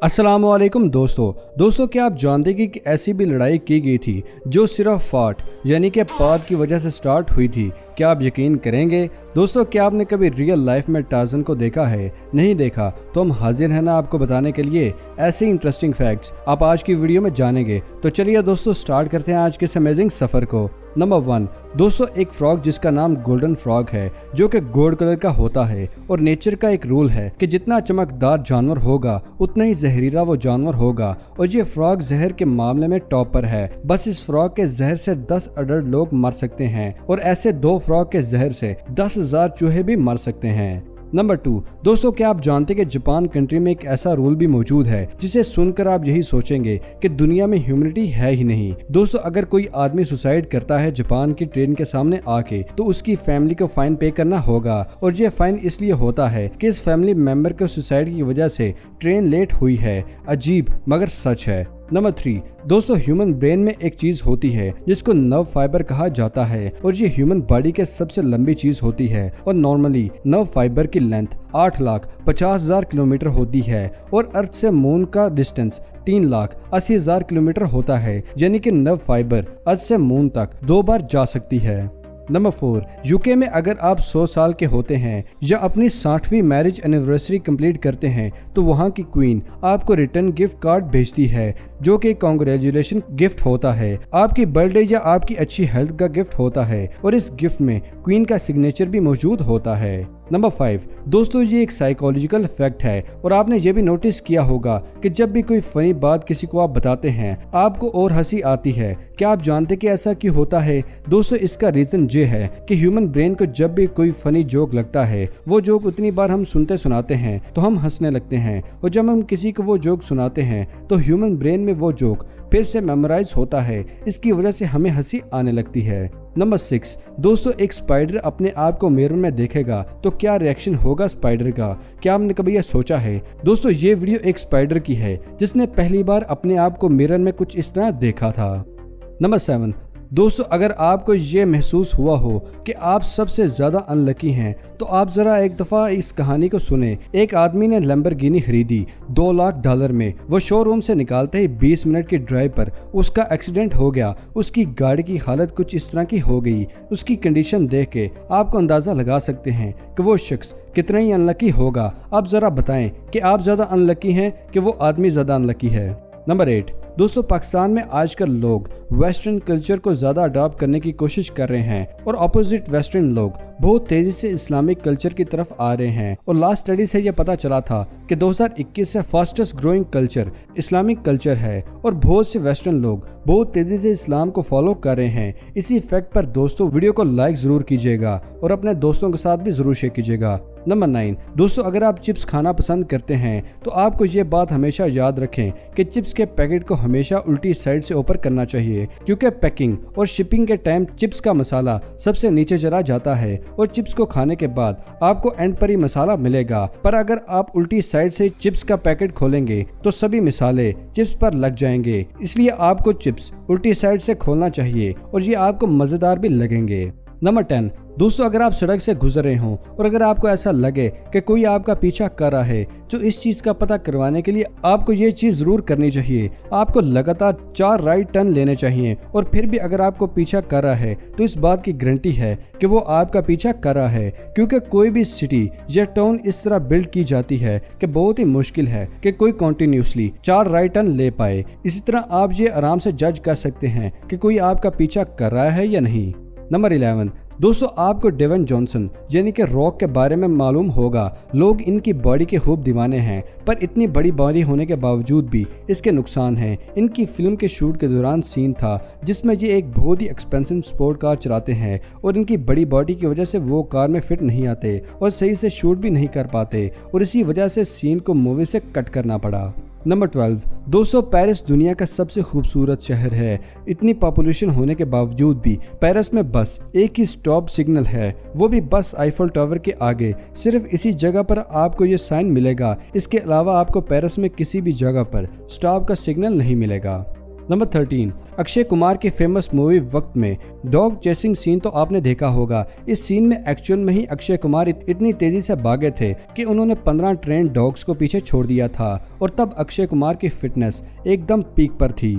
अस्सलामुअलैकुम दोस्तों क्या आप जानते कि ऐसी भी लड़ाई की गई थी जो सिर्फ फाट यानी कि पाद की वजह से स्टार्ट हुई थी। क्या आप यकीन करेंगे दोस्तों, क्या आपने कभी रियल लाइफ में टार्ज़न को देखा है? नहीं देखा तो हम हाजिर हैं ना आपको बताने के लिए ऐसे इंटरेस्टिंग फैक्ट्स आप आज की वीडियो में जानेंगे। तो चलिए दोस्तों स्टार्ट करते हैं आज के इस अमेजिंग सफ़र को। नंबर 1 दोस्तों, एक फ्रॉग जिसका नाम गोल्डन फ्रॉग है जो कि गोल्ड कलर का होता है और नेचर का एक रूल है कि जितना चमकदार जानवर होगा उतना ही जहरीला वो जानवर होगा और ये फ्रॉग जहर के मामले में टॉप पर है। बस इस फ्रॉग के जहर से 10 अडल्ट लोग मर सकते हैं और ऐसे 2 फ्रॉग के जहर से 10,000 चूहे भी मर सकते हैं। नंबर 2 दोस्तों, क्या आप जानते हैं कि जापान कंट्री में एक ऐसा रूल भी मौजूद है जिसे सुनकर आप यही सोचेंगे कि दुनिया में ह्यूमैनिटी है ही नहीं। दोस्तों, अगर कोई आदमी सुसाइड करता है जापान की ट्रेन के सामने आके तो उसकी फैमिली को फाइन पे करना होगा और ये फाइन इसलिए होता है कि इस फैमिली मेंबर के सुसाइड की वजह से ट्रेन लेट हुई है। अजीब मगर सच है। नंबर 3 दोस्तों, ह्यूमन ब्रेन में एक चीज होती है जिसको नर्व फाइबर कहा जाता है और ये ह्यूमन बॉडी के सबसे लंबी चीज होती है और नॉर्मली नर्व फाइबर की लेंथ 8,50,000 किलोमीटर होती है और अर्थ से मून का डिस्टेंस 3,80,000 किलोमीटर होता है, यानी कि नर्व फाइबर अर्थ से मून तक 2 बार जा सकती है। नंबर 4 यूके में अगर आप 100 साल के होते हैं या अपनी 60वीं मैरिज एनिवर्सरी कंप्लीट करते हैं तो वहाँ की क्वीन आपको रिटर्न गिफ्ट कार्ड भेजती है जो कि कांग्रेचुलेशन गिफ्ट होता है, आपकी बर्थडे या आपकी अच्छी हेल्थ का गिफ्ट होता है और इस गिफ्ट में क्वीन का सिग्नेचर भी मौजूद होता है। नंबर 5 दोस्तों, ये एक साइकोलॉजिकल फैक्ट है और आपने ये भी नोटिस किया होगा कि जब भी कोई फनी बात किसी को आप बताते हैं आपको और हंसी आती है। क्या आप जानते कि ऐसा क्यों होता है? दोस्तों, इसका रीजन ये है कि ह्यूमन ब्रेन को जब भी कोई फनी जोक लगता है वो जोक उतनी बार हम सुनते सुनाते हैं तो हम हंसने लगते हैं और जब हम किसी को वो जोक सुनाते हैं तो ह्यूमन ब्रेन में वो जोक फिर से मेमोराइज होता है, इसकी वजह से हमें हंसी आने लगती है। नंबर 6 दोस्तों, एक स्पाइडर अपने आप को मिरर में देखेगा तो क्या रिएक्शन होगा स्पाइडर का? क्या आपने कभी यह सोचा है? दोस्तों, ये वीडियो एक स्पाइडर की है जिसने पहली बार अपने आप को मिरर में कुछ इस तरह देखा था। नंबर 7 दोस्तों, अगर आपको ये महसूस हुआ हो कि आप सबसे ज्यादा अनलकी हैं तो आप जरा एक दफा इस कहानी को सुने। एक आदमी ने लैम्बोर्गिनी खरीदी $2 लाख में। वो शोरूम से निकालते ही 20 मिनट की ड्राइव पर उसका एक्सीडेंट हो गया। उसकी गाड़ी की हालत कुछ इस तरह की हो गई। उसकी कंडीशन देख के आपको अंदाजा लगा सकते हैं कि वो शख्स कितना ही अनलकी होगा। आप जरा बताएं कि आप ज्यादा अनलकी हैं कि वो आदमी ज्यादा अनलकी है। नंबर 8 दोस्तों, पाकिस्तान में आजकल लोग वेस्टर्न कल्चर को ज्यादा अडॉप्ट करने की कोशिश कर रहे हैं और अपोजिट वेस्टर्न लोग बहुत तेजी से इस्लामिक कल्चर की तरफ आ रहे हैं और लास्ट स्टडी से यह पता चला था कि 2021 से fastest growing culture Islamic culture है और बहुत से वेस्टर्न लोग बहुत तेजी से इस्लाम को फॉलो कर रहे हैं। इसी फैक्ट पर दोस्तों वीडियो को लाइक जरूर कीजिएगा और अपने दोस्तों के साथ भी जरूर शेयर कीजिएगा। नंबर 9 दोस्तों, अगर आप चिप्स खाना पसंद करते हैं तो आपको ये बात हमेशा याद रखें कि चिप्स के पैकेट को हमेशा उल्टी साइड से ऊपर करना चाहिए क्योंकि पैकिंग और शिपिंग के टाइम चिप्स का मसाला सबसे नीचे चला जाता है और चिप्स को खाने के बाद आपको एंड पर ही मसाला मिलेगा। पर अगर आप उल्टी साइड से चिप्स का पैकेट खोलेंगे तो सभी मसाले चिप्स पर लग जाएंगे, इसलिए आपको चिप्स उल्टी साइड से खोलना चाहिए और ये आपको मजेदार भी लगेंगे। नंबर 10 दोस्तों, अगर आप सड़क से गुजर रहे हों और अगर आपको ऐसा लगे कि कोई आपका पीछा कर रहा है तो इस चीज का पता करवाने के लिए आपको ये चीज जरूर करनी चाहिए। आपको लगातार 4 राइट टर्न लेने चाहिए और फिर भी अगर आपको पीछा कर रहा है तो इस बात की गारंटी है कि वो आपका पीछा कर रहा है, क्योंकि कोई भी सिटी या टाउन इस तरह बिल्ड की जाती है कि बहुत ही मुश्किल है कि कोई कंटिन्यूसली 4 राइट टर्न ले पाए। इसी तरह आप ये आराम से जज कर सकते हैं कि कोई आपका पीछा कर रहा है या नहीं। नंबर 11 दोस्तों, आपको डेवन जॉनसन यानी कि रॉक के बारे में मालूम होगा। लोग इनकी बॉडी के खूब दीवाने हैं पर इतनी बड़ी बॉडी होने के बावजूद भी इसके नुकसान हैं। इनकी फिल्म के शूट के दौरान सीन था जिसमें ये एक बहुत ही एक्सपेंसिव स्पोर्ट कार चलाते हैं और इनकी बड़ी बॉडी की वजह से वो कार में फिट नहीं आते और सही से शूट भी नहीं कर पाते और इसी वजह से सीन को मूवी से कट करना पड़ा। नंबर 12 दोस्तों, पेरिस दुनिया का सबसे खूबसूरत शहर है। इतनी पॉपुलेशन होने के बावजूद भी पेरिस में बस एक ही स्टॉप सिग्नल है, वो भी बस आईफल टावर के आगे। सिर्फ इसी जगह पर आपको ये साइन मिलेगा, इसके अलावा आपको पेरिस में किसी भी जगह पर स्टॉप का सिग्नल नहीं मिलेगा। नंबर 13, अक्षय कुमार की फेमस मूवी वक्त में डॉग चेसिंग सीन तो आपने देखा होगा। इस सीन में एक्चुअल में ही अक्षय कुमार इतनी तेजी से भागे थे कि उन्होंने 15 ट्रेन डॉग्स को पीछे छोड़ दिया था और तब अक्षय कुमार की फिटनेस एकदम पीक पर थी।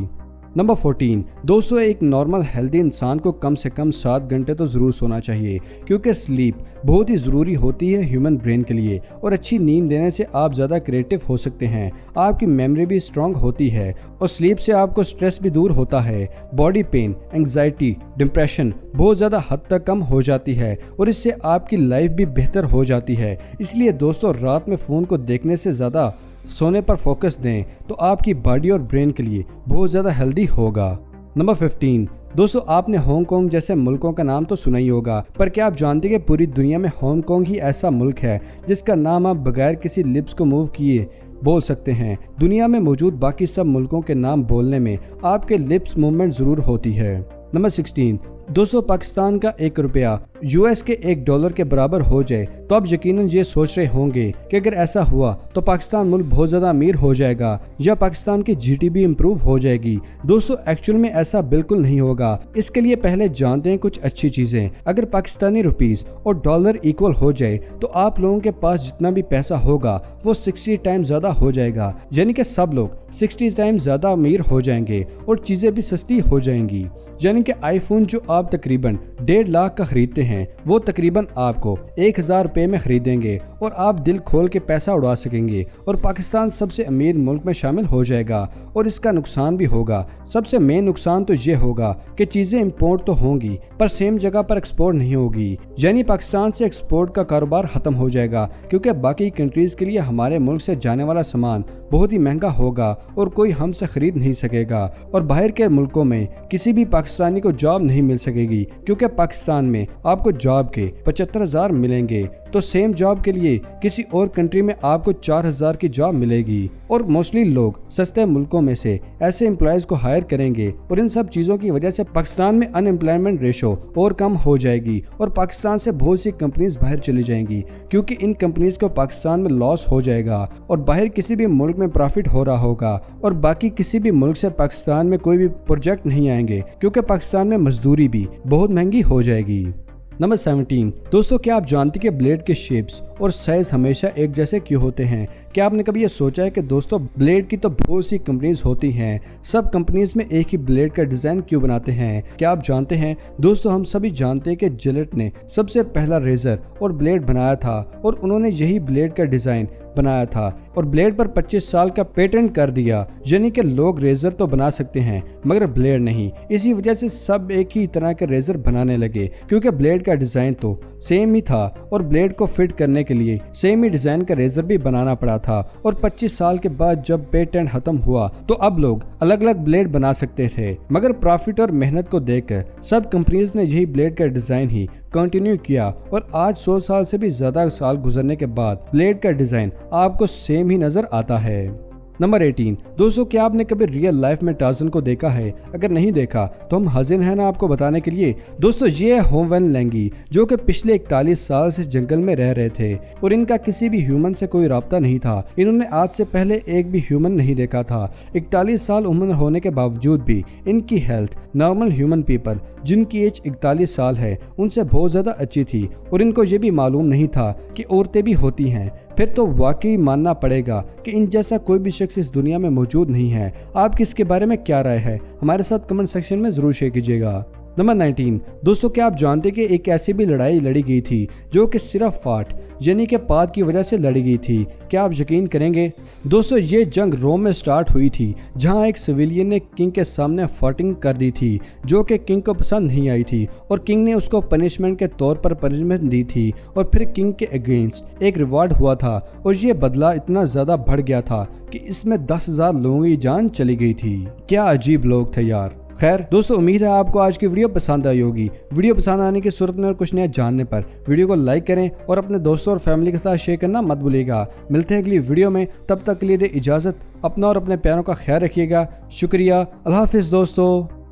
नंबर 14, दोस्तों एक नॉर्मल हेल्दी इंसान को कम से कम 7 घंटे तो ज़रूर सोना चाहिए, क्योंकि स्लीप बहुत ही ज़रूरी होती है ह्यूमन ब्रेन के लिए। और अच्छी नींद लेने से आप ज़्यादा क्रिएटिव हो सकते हैं, आपकी मेमोरी भी स्ट्रांग होती है और स्लीप से आपको स्ट्रेस भी दूर होता है। बॉडी पेन, एंग्जाइटी, डिप्रेशन बहुत ज़्यादा हद तक कम हो जाती है और इससे आपकी लाइफ भी बेहतर हो जाती है। इसलिए दोस्तों रात में फ़ोन को देखने से ज़्यादा सोने पर फोकस दें तो आपकी बॉडी और ब्रेन के लिए बहुत ज़्यादा हेल्दी होगा। नंबर 15, दोस्तों आपने हांगकांग जैसे मुल्कों का नाम तो सुना ही होगा, पर क्या आप जानते हैं कि पूरी दुनिया में हांगकांग ही ऐसा मुल्क है जिसका नाम आप बगैर किसी लिप्स को मूव किए बोल सकते हैं। दुनिया में मौजूद बाकी सब मुल्कों के नाम बोलने में आपके लिप्स मूवमेंट ज़रूर होती है। नंबर 16, दोस्तों पाकिस्तान का 1 रुपया यूएस के $1 के बराबर हो जाए तो आप यकीनन ये सोच रहे होंगे कि अगर ऐसा हुआ तो पाकिस्तान मुल्क बहुत ज़्यादा अमीर हो जाएगा या पाकिस्तान की जीडीपी इंप्रूव हो जाएगी। दोस्तों एक्चुअल में ऐसा बिल्कुल नहीं होगा। इसके लिए पहले जानते हैं कुछ अच्छी चीज़ें। अगर पाकिस्तानी रुपीस और डॉलर इक्वल हो जाए तो आप लोगों के पास जितना भी पैसा होगा वो 60 टाइम ज़्यादा हो जाएगा, यानी कि सब लोग 60 टाइम ज़्यादा अमीर हो जाएंगे और चीज़ें भी सस्ती हो जाएंगी। यानी कि आईफोन जो आप तकरीबन 1.5 लाख का खरीदते हैं वो तकरीबन आपको 1000 रुपये में खरीदेंगे और आप दिल खोल के पैसा उड़ा सकेंगे और पाकिस्तान सबसे अमीर मुल्क में शामिल हो जाएगा। और इसका नुकसान भी होगा। सबसे मेन नुकसान तो ये होगा कि चीज़ें इंपोर्ट तो होंगी पर सेम जगह पर एक्सपोर्ट नहीं होगी, यानी पाकिस्तान से एक्सपोर्ट का कारोबार खत्म हो जाएगा, क्योंकि बाकी कंट्रीज़ के लिए हमारे मुल्क से जाने वाला सामान बहुत ही महंगा होगा और कोई हमसे खरीद नहीं सकेगा। और बाहर के मुल्कों में किसी भी पाकिस्तानी को जॉब नहीं मिल सकेगी, क्योंकि पाकिस्तान में आपको जॉब के 75,000 मिलेंगे तो सेम जॉब के लिए किसी और कंट्री में आपको 4,000 की जॉब मिलेगी। और मोस्टली लोग सस्ते मुल्कों में से ऐसे एम्प्लॉयज को हायर करेंगे और इन सब चीज़ों की वजह से पाकिस्तान में अनएम्प्लॉयमेंट रेशो और कम हो जाएगी और पाकिस्तान से बहुत सी कंपनीज बाहर चली जाएंगी, क्योंकि इन कंपनीज को पाकिस्तान में लॉस हो जाएगा और बाहर किसी भी मुल्क में प्रॉफिट हो रहा होगा और बाकी किसी भी मुल्क से पाकिस्तान में कोई भी प्रोजेक्ट नहीं आएंगे, क्योंकि पाकिस्तान में मजदूरी भी बहुत महंगी हो जाएगी। नंबर 17, दोस्तों क्या आप जानते हैं कि ब्लेड के शेप्स और साइज हमेशा एक जैसे क्यों होते हैं? क्या आपने कभी ये सोचा है कि दोस्तों ब्लेड की तो बहुत सी कंपनीज होती हैं, सब कंपनीज में एक ही ब्लेड का डिज़ाइन क्यों बनाते हैं? क्या आप जानते हैं? दोस्तों हम सभी जानते हैं कि जिलेट ने सबसे पहला रेजर और ब्लेड बनाया था और उन्होंने यही ब्लेड का डिज़ाइन बनाया था और ब्लेड पर 25 साल का पेटेंट कर दिया, यानी कि लोग रेजर तो बना सकते हैं मगर ब्लेड नहीं। इसी वजह से सब एक ही तरह के रेजर बनाने लगे, क्योंकि ब्लेड का डिज़ाइन तो सेम ही था और ब्लेड को फिट करने के लिए सेम ही डिज़ाइन का रेजर भी बनाना पड़ा था। और 25 साल के बाद जब पेटेंट खत्म हुआ तो अब लोग अलग अलग ब्लेड बना सकते थे, मगर प्रॉफिट और मेहनत को देखकर सब कंपनीज ने यही ब्लेड का डिज़ाइन ही कंटिन्यू किया और आज 100 साल से भी ज़्यादा साल गुजरने के बाद ब्लेड का डिज़ाइन आपको सेम ही नज़र आता है। नंबर 18, दोस्तों क्या आपने कभी रियल लाइफ में टार्ज़न को देखा है? अगर नहीं देखा तो हम हाजिर हैं ना आपको बताने के लिए। दोस्तों ये है होवेन लेंगी, जो कि पिछले 41 साल से जंगल में रह रहे थे और इनका किसी भी ह्यूमन से कोई राब्ता नहीं था। इन्होंने आज से पहले एक भी ह्यूमन नहीं देखा था। 41 साल उम्र होने के बावजूद भी इनकी हेल्थ नॉर्मल ह्यूमन पीपल जिनकी एज 41 साल है उनसे बहुत ज़्यादा अच्छी थी और इनको ये भी मालूम नहीं था कि औरतें भी होती हैं। फिर तो वाकई मानना पड़ेगा कि इन जैसा कोई भी शख्स इस दुनिया में मौजूद नहीं है। आपकी इसके बारे में क्या राय है? हमारे साथ कमेंट सेक्शन में ज़रूर शेयर कीजिएगा। नंबर 19, दोस्तों क्या आप जानते कि एक ऐसी भी लड़ाई लड़ी गई थी जो कि सिर्फ फाट यानी कि पाद की वजह से लड़ी गई थी? क्या आप यकीन करेंगे? दोस्तों ये जंग रोम में स्टार्ट हुई थी, जहां एक सिविलियन ने किंग के सामने फाइटिंग कर दी थी जो कि किंग को पसंद नहीं आई थी और किंग ने उसको पनिशमेंट के तौर पर पनिशमेंट दी थी और फिर किंग के अगेंस्ट एक रिवॉर्ड हुआ था और ये बदला इतना ज़्यादा बढ़ गया था कि इसमें 10,000 लोगों की जान चली गई थी। क्या अजीब लोग थे यार। खैर दोस्तों उम्मीद है आपको आज की वीडियो पसंद आई होगी। वीडियो पसंद आने की सूरत में और कुछ नया जानने पर वीडियो को लाइक करें और अपने दोस्तों और फैमिली के साथ शेयर करना मत भूलिएगा। मिलते हैं अगली वीडियो में, तब तक के लिए दे इजाज़त। अपना और अपने प्यारों का ख्याल रखिएगा। शुक्रिया। अल्लाह हाफिज़ दोस्तों।